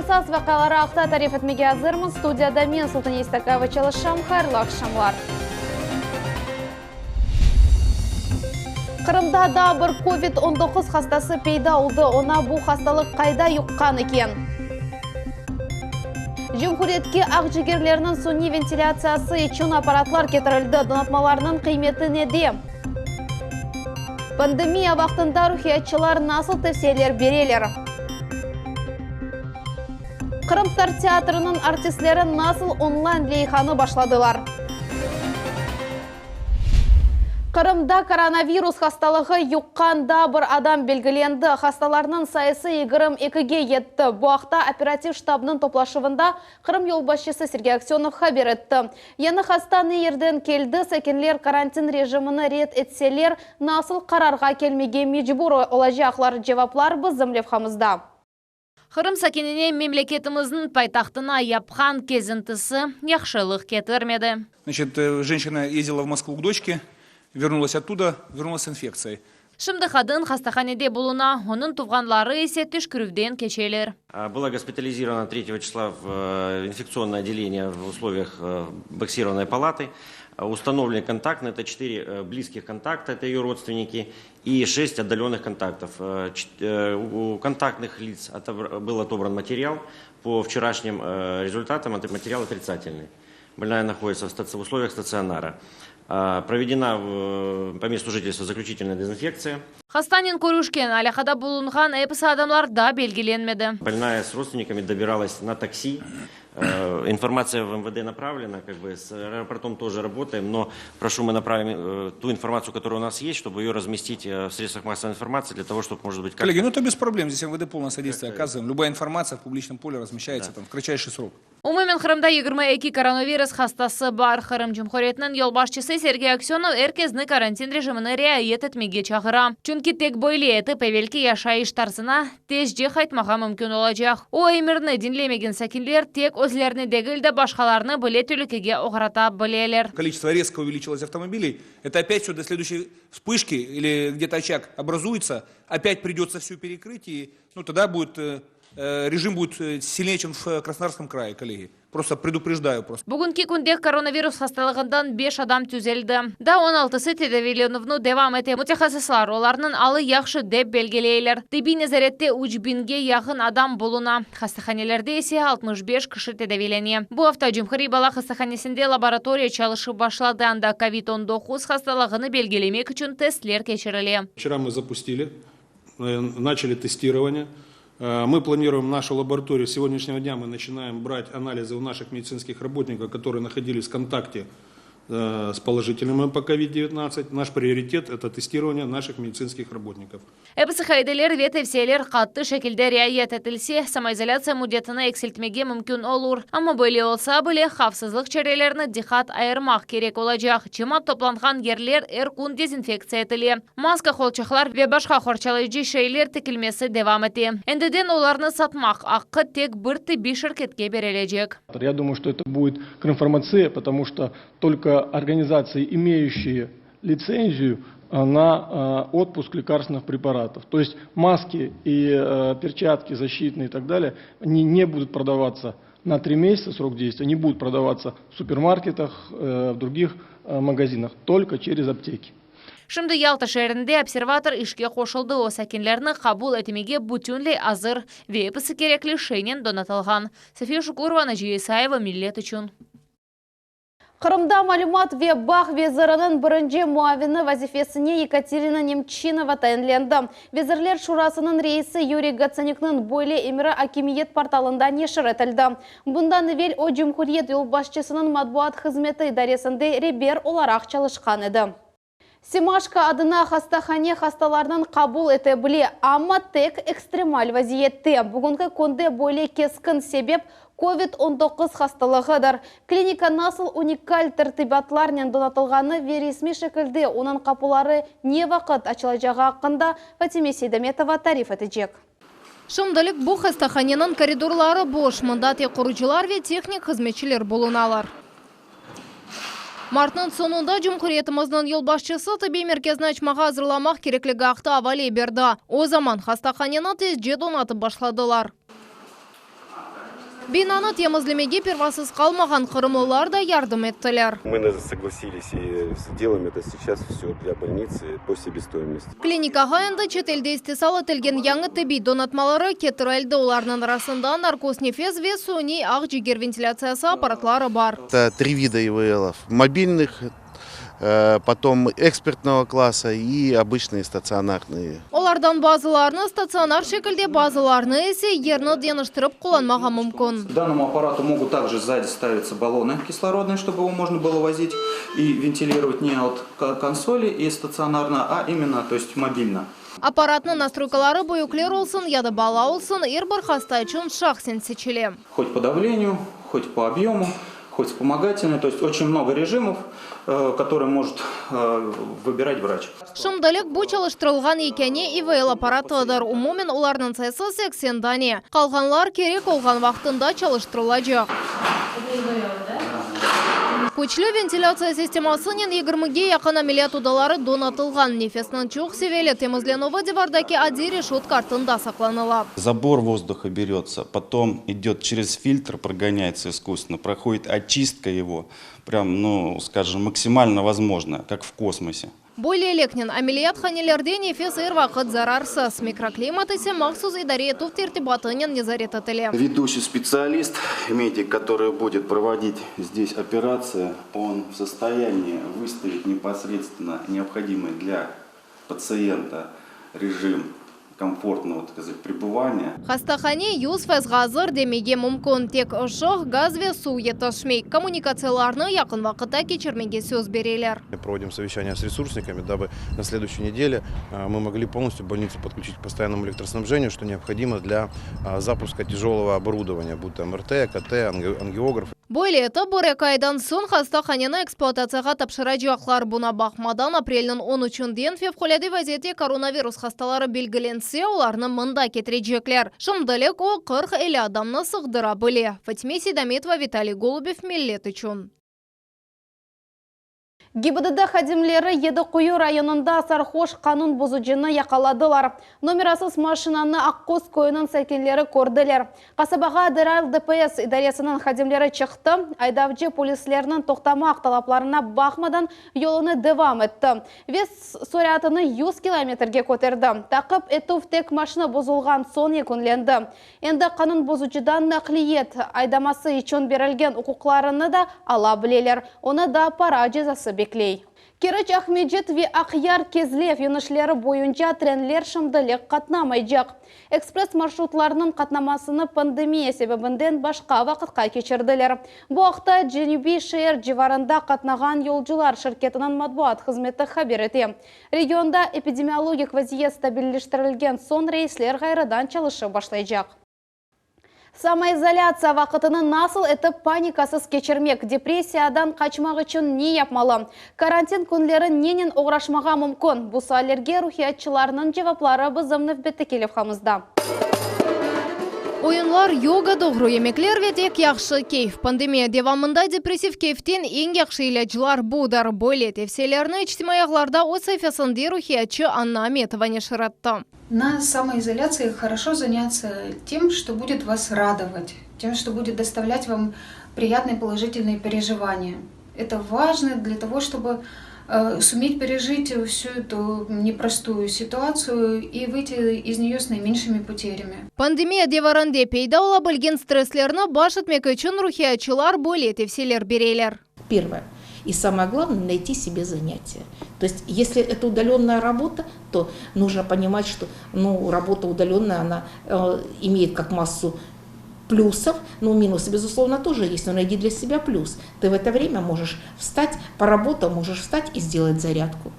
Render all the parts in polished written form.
Сас вақалары ақта тариф етмеге азырмын. Студияда мен Султан Естакова çalışам. Хайырлы ақшамлар. Қырымда да бір COVID-19 хастасы пейда oldu. Она бұл хасталық қайда юққан екен? Cumhuriyetке ақ жігерлерінің сүнни вентиляциясы үшін аппаратлар кетірілді. Донатмаларының қиметі неде? Пандемия вақтында рухиятчылар насыл тәвсиелер берелер? Қырымтар театрының артистлері насыл онлайн лейханы башладылар? Қырымда коронавирус хасталығы юққанда бір адам белгіленді. Хасталарының сайысы 22-ге етті. Бұақта оператив штабының топлашывында Қырым елбасшысы Сергей Аксенов хабар етті. Ені хастаны ерден келді, сәкенлер карантин режиміні рет етселер, насыл қарарға келмеге мejbur олажақлар жеваплар біздің левхамызда. Қырым сәкеніне мемлекетіміздің пайтақтына япқан кезінтісі яқшылық кетірмеді. Значит, женщина ездила в Москву к дочке, вернулась оттуда, вернулась с инфекцией. Шымды қадын хастаханеде болуна, оның туғанлары есе түшкірівден кечелер. Была госпитализирована 3 числа в инфекционное отделение в условиях боксированной палаты. Установлены контактные, это 4 близких контакта, это ее родственники, и 6 отдаленных контактов. У контактных лиц был отобран материал. По вчерашним результатам этот материал отрицательный. Больная находится в условиях стационара. Проведена по месту жительства заключительная дезинфекция. Хастанин көрушкен алякада болунған эпис адамлар да белгиленмеді. Больная с родственниками добиралась на такси. Информация в МВД направлена, с аэропортом тоже работаем, но прошу, мы направим ту информацию, которая у нас есть, чтобы ее разместить в средствах массовой информации, для того, чтобы, может быть... Коллеги, это без проблем, здесь МВД полное содействие оказываем. Любая информация в публичном поле размещается в кратчайший срок. Умумен Қырымда 22 коронавирус хастасы бар. Қырым Жұмхуретінің елбашчысы Сергей Аксенов әркезні карантин режиміні реайет етмеге чағыра. Чүнки тек бойлы еті пәвелкі яшайыш тарсына тезде қайтмаға мүмкін олacak. О емірні динлемеген сәкінлер тек өзлеріне дегілді башқаларны біле түлікеге оғырата білелер. Количество резко увеличилось автомобилей. Это опять все до следующей вспышки или где-то очаг образуется. Опять придется все перекрыть. И тогда будет... режим будет сильнее, чем в Краснодарском крае, коллеги. Просто предупреждаю. Бүгінгі күнде коронавирус хасталығындан 5 адам түзелді. Да 16-сы тедавиленовну девам ете. Мутехасыслар оларның алы яқшы деп белгелейлер. Теби незаретте 3000-ге яғын адам болуна. Хастаханелерде есе 65 кіші тедавилене. Бұл авто Жұмхури бала хастаханесінде лаборатория çalışы башлады. Анда COVID-19 хасталығыны белгелемек үшін тестлер кешіріле. Вчера мы запустили, начали тестирование. Мы планируем нашу лабораторию. С сегодняшнего дня мы начинаем брать анализы у наших медицинских работников, которые находились в контакте с положительными по COVID-19. Наш приоритет – это тестирование наших медицинских работников. Эпсихайделер ветевселер қатты шекілде реайет етілсе, самоизоляция мудетіні эксілтмеге мүмкін олур. Ама бөлі олса бөлі қавсызлық черелеріні дихат айырмақ керек олacak. Чымат топланған ерлер эркун дезинфекция етіле. Маска холчықлар ве башқа хорчалайжы шейлер текілмесі девам ете. Эндеден оларны сатмақ аққы тек бір тіби шіркетке берележек. Я думаю, что это будет Крымфармация, потому что только организации, имеющие лицензию на отпуск лекарственных препаратов. То есть маски и перчатки защитные и так далее, они не будут продаваться на 3 месяца срок действия, не будут продаваться в супермаркетах, в других магазинах, только через аптеки. Шымды Ялта шәрінде обсерватор ішке қошылды. О сәкенлеріні қабул әтімеге бүтінлей азыр вепісі кереклі шейнен донатылған. София Шукурова, Наджия Исаева, Миллет үшін. Қырымда малюмат ве бақ везірінің бірінші муавины вазифесіне Екатерина Немчинова тайынленді. Везірлер шурасының рейсі Юрий Гацаникның бойлы емірі Акимиет порталында нешір етілді. Бұндан evvel о Cumhuriyet yolbaşçısının матбуат қызметі идаресінде ребер оларақ çalışқан еді. Семашка адына хастахане хасталарынан қабул ете біле, амма тек экстремаль вазиетте. Бүгінгі күнде бойлы кескін себеп COVID-19 хасталығыдыр. Клиника насыл уникаль тәртибатларнен донатылғаны вересми шекілде оның қапылары не вақыт ачылажаға ақында Фатиме Сейдаметова тариф етежек. Шымдылық бұл хастаханенің коридорлары бош, мұнда тек құручылар ве техник қызметшілер болуналар. Мартның сонunda Cumhuriyetimizдің елбасшысы тіби мерkezini açmağa hazırlamaq kerekligi haqda havale berdi. O zaman xastahанені tezce donatып башладылар. Бинаны темізлемеге первасыз қалмаған қырымлылар да ярдым еттілер. Мы согласились и делаем это сейчас все для больницы по себестоимости. Клиникаға енді четелде истесал етілген яңы тіби донатмалары кетірілді. Оларның арасында наркоснефез ве суни ақ жігер вентиляциясы аппаратлары бар. Это 3 вида ИВЛов. Мобильных, потом экспертного класса и обычные стационарные. Олардан базыларны стационар шекілде базыларны есе ерні деныштырып қоланмаға мүмкін. К данному аппарату могут также сзади ставиться баллоны кислородные, чтобы его можно было возить и вентилировать не от консоли и стационарно, а именно, то есть мобильно. Аппаратны настройкалары бойуклер олсын, яды бала олсын, бір хаста үшін шақсен сечеле. Хоть по давлению, хоть по объему, хоть вспомогательный, то есть очень много режимов, которые может выбирать врач. Шымдылық бұл çalıştырылған екене ИВЛ аппаратыдыр. Умумен оларның сайысы 80 дане. Қалғанлар керек олған вақтында çalıştырылacak. Көчлі вентиляция системасының 20-ге яқын амелият удалары донатылған. Нефесінің чоқ севелі темізленуі девардаки ади решет картында сақланылап. Забор воздуха берется, потом идет через фильтр, прогоняется искусственно, проходит очистка его, прям, скажем, максимально возможно, как в космосе. Более лекнен амелият ханелерде нефес вақыт зарарсыз. Микроклимат есе махсус идаре туф тертибатынен незарет атыле. Ведущий специалист, медик, который будет проводить здесь операции, он в состоянии выставить непосредственно необходимый для пациента режим комфортного, так сказать, пребывания. Хастахане юз фазгазыр демеге мүмкін. Тек ұшық, газ ве су еташмей. Коммуникацияларны яқын вақытта кечермеге сөз берелер. Мы проводим совещание с ресурсниками, дабы на следующей неделе мы могли полностью больницу подключить к постоянному электроснабжению, что необходимо для запуска тяжелого оборудования, будь то МРТ, КТ, ангиограф. Более это бір айдан соң хастаханені эксплуатацияға тапшырacaklar. Бұна бақмадан апрелінің 13-ден февқолады вазиетте коронавирус хасталары белгіленсе, оларны мында кетірежеклер. Шымдылық о 40 адамны сығдыра біле. Фатиме Сейдаметова, Виталий Голубев, Миллет үшін. ГИБДД хадимлері Едіқұйы районында сархош қанун бұзуджыны яқаладылар. Номерасыз машинаны Аққос көйінің сәкенлері көрділер. Қасабаға Дырал ДПС идаресінің хадимлері чықты, айдавжы полислерінің тоқтама ақталапларына бақмадан yolunu devam etті. Вес сориатыны 100 километрге көтерді. Тақып етув тек машина бұзылған сон екінленді. Енді қанун бұзуджыдан нақлиет айдамасы ечон берілген ұқуқларыны да ала білелер. Оны да пара жазасы беклей. Кирыч Ахмеджет ве Ақяр Кезлев юнышлері бойынша тренлер шымдылық қатнамайжақ. Экспресс маршрутларының қатнамасыны пандемия себебінден башқа вақытқа кечірділер. Бұл ақта Дженюби шер живарында қатнаған yolcular шirkетінің матбуат қызметі хабер ете. Регионда эпидемиологик вазиет стабиллештірілген сон рейслер ғайрадан çalışы башлайжақ. Самоизоляция вақытыны насыл етіп паникасыз кечірмек. Депрессиядан қачмақ үшін не yapmalı? Карантин күнлері ненен оғрашмаға мүмкін? Бұл салерге рухиятчыларының жеваплары бізімні бетті келіп қамызда. Ойынлар, йога, doğru yemekler ve tek yaxşı keyif. Pandemiya devamında depressiv keyiften en yaxşı ilaçlar budur. Böyle tavsiyelerini içtimai ağlarda o sayfasında ruhiyatçı Anna Ametova нешыратты. На самоизоляции хорошо заняться тем, что будет вас радовать, тем, что будет доставлять вам приятные положительные переживания. Это важно для того, чтобы суметь пережить всю эту непростую ситуацию и выйти из нее с наименьшими потерями. Пандемия деварында пейда ола білген стресслерні баш етмек үшін рухиятчылар бөле тевселер берейлер. Первое. И самое главное, найти себе занятие. То есть, если это удаленная работа, то нужно понимать, что работа удаленная, она имеет как массу плюсов, но минусы, безусловно, тоже есть. Но найди для себя плюс. Ты в это время можешь встать, поработал, можешь встать и сделать зарядку.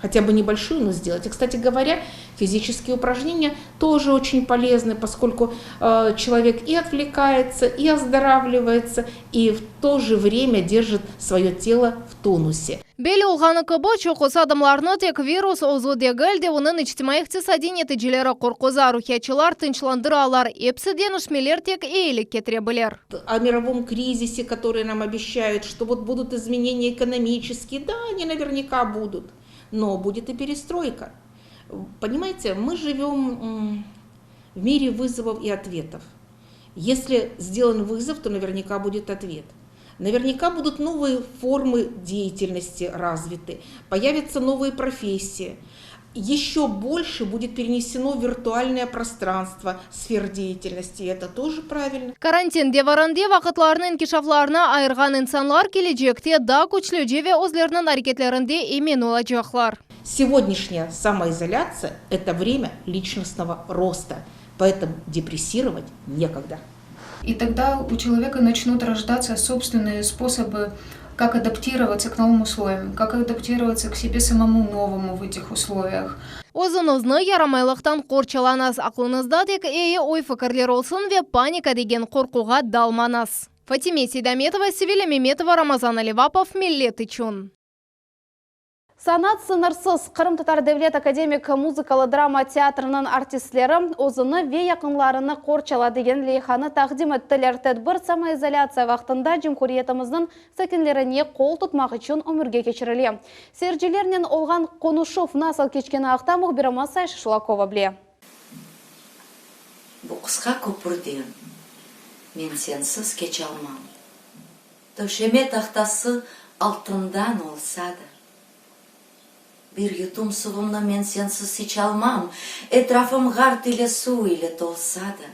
Хотя бы небольшую, но сделать. И, кстати говоря, физические упражнения тоже очень полезны, поскольку человек и отвлекается, и оздоравливается, и в то же время держит свое тело в тонусе. Бел олғаны кыбы чоқыс адамларны тек вирус озу дегіл де оның içtimai iqtisadi нәтижелері қорқоза рухиятчылар тынчландыралар. Епсіден үшмелер тек ейлік кетіре білер. О мировом кризисе, который нам обещают, что вот будут изменения экономические, да, они наверняка будут. Но будет и перестройка. Понимаете, мы живем в мире вызовов и ответов. Если сделан вызов, то наверняка будет ответ. Наверняка будут новые формы деятельности развиты, появятся новые профессии. Еще больше будет перенесено в виртуальное пространство сфер деятельности, и это тоже правильно. Карантин деварынде вақытларының инкишафларына айырған инсанлар келечекте да күчлі жеве өзлерінің әрекетлерінде емен олачақлар. Сегодняшняя самоизоляция – это время личностного роста, поэтому депрессировать некогда. И тогда у человека начнут рождаться собственные способы, как адаптироваться к новым условиям, как адаптироваться к себе самому новому в этих условиях. Өзіңізні ярамайлықтан қорчаланыз, ақлыңызда тек ой фікірлер олсын ве паника деген қорқуға далманыз. Фатиме Сейдаметова, Севиля Меметова, Рамазан Аливапов, Миллет Ичун. Санат сынырсыз Қырым Татар Девлет Академик музыкалы драма театрының артистлері өзіні ве яқынларыны қорчала деген лейханы тақдим еттілер. Тәдбір самоизоляция вақтында жемқориетіміздің сәкінлеріне қол тұтмақ үшін өмірге кешіріле. Серджелерінен олған Қонушов насыл кечкені ақта мұхбирама Сайшы Шулакова біле. Бұл қысқа көпірден мен сенсіз кеч алмам. Төшеме тақтасы алтындан олсады. Bir yudum suvumla men sensiz hiç almam. Etrafım ғарт ile су ile толса да.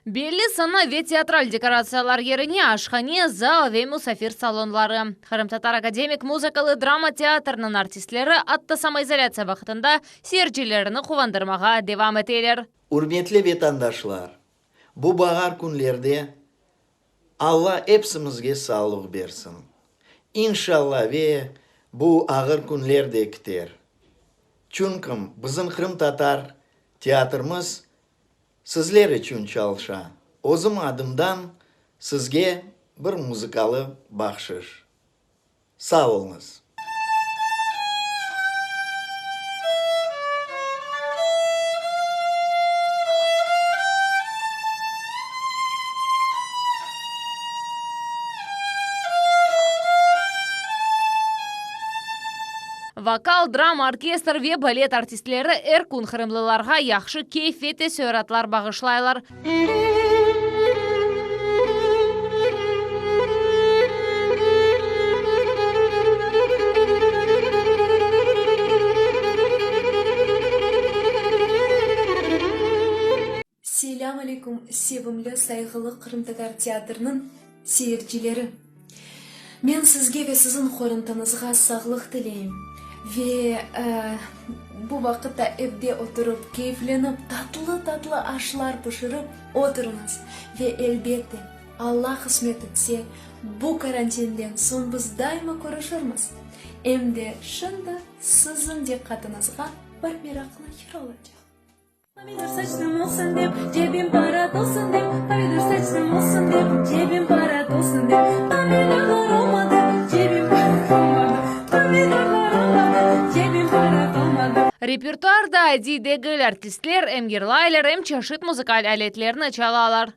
Белі саны ве театраль декорациялар еріне ашхане, зал ве мусафир салонлары. Қырым Татар Академик музыкалы драма театрының артистлері атты самоизоляция вақытында серджелеріні қувандырмаға девам етелер. Урметлі ветандашлар, bu bağar günlerde Allah hepsimizge sağlık versin. İnşallah ve bu ağır günlerde biter. Çünkü bizim Kırım Tatar teatrımız sizler için çalışa. Özüm adımdan sizge bir müzikalı bahşiş. Sağ olunuz. Вокал, драма, оркестр ве балет артистлері әркун қырымлыларға яқшы кейфеті сөйратлар бағышлайлар. Селям алейкум, севімлі сайғылы Қырым Татар театрының сейірчілері. Мен сізге ве сіздің қорынтыңызға сағлық тілейм. Ve bu vakitte evde oturup keyiflenip tatlı aşlar pişirip oturunuz. Ve elbette Allah kısmet etse bu karantinden son biz daima görüşürüz. Hem de şimdi sizin dikkatınizga bir meraklı yer olacak. Kavidir saçım olsun dep, cebim para dolsun dep. Kavidir saçım olsun dep, cebim para dolsun dep. Kavidirler olmadı, cebim para olmadı. Kavidirler Репертуарда әдейдегі артистлер әмгерлайлер әм чашыт музыкаль әлетлеріні чалалар.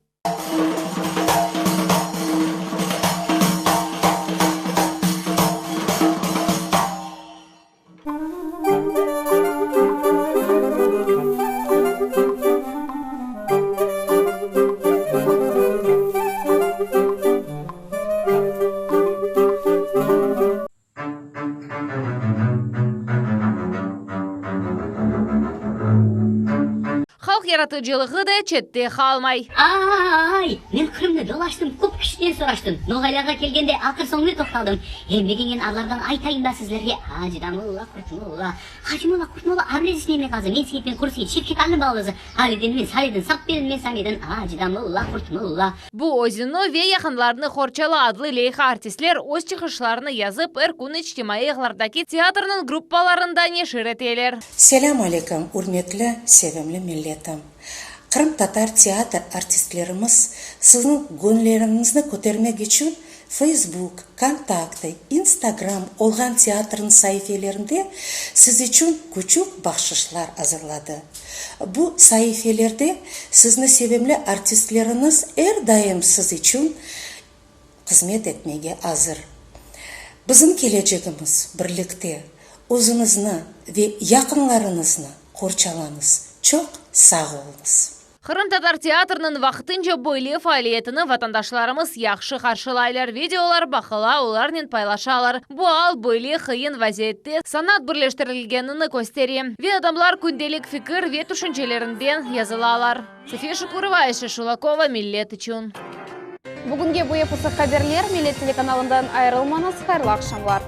Yaratıcılığı da çette kalmay. Ay, men Kırım'da dolaştım, көп kişiden soraştım. Noğaylarga kelgende akır soңuna toқталдым. Ембегенген арлардан айтайын да сіздерге. Хажидамулла, Куртмулла, аблезис неме қазы, мен сейіппен курсейт, шепкет алым балызы. Халиден мен, Салиден, Саппеден мен, Самеден. Хажидамулла, Куртмулла. Bu oyunu ve yakınlarını Xorçalı adlı leyha artistler öz çıkışlarını yazıp erkun içtimai yığlardaki teatrının gruppalarında neşir eteler. Selam aleyküm, urmetli, sevimli milletim. Kırım Tatar teatr artistlerimiz sizin gönlerinizde kötermek için Facebook, Kontakte, Instagram olgan teatrın sayfelerinde siz için küçük bahşişler hazırladı. Bu sayfelerde sizin sevimli artistleriniz her daim siz için hizmet etmeye hazır. Bizim geleceğimiz birlikte özünüzni ve yakınlarınızı korçalanız. Çok sağ olunuz. Кырым татар театрының вақытынча бойлы фаалиетini ватандашларымыз яхшы каршылайлар, видеолар бақылауларнын пайлашалар. Бу ал бойлы кыйын вазиетте санат бирлештирилгенini көстери. Ве адамлар күнделик фикир ве түшүнчелеринен язылалар. София Шукурова, Айша Шулакова, Миллет үчүн. Бүгінге бұйы пысық хаберлер, Миллет телеканалындан айрылманыз, қайырлы ақшамлар.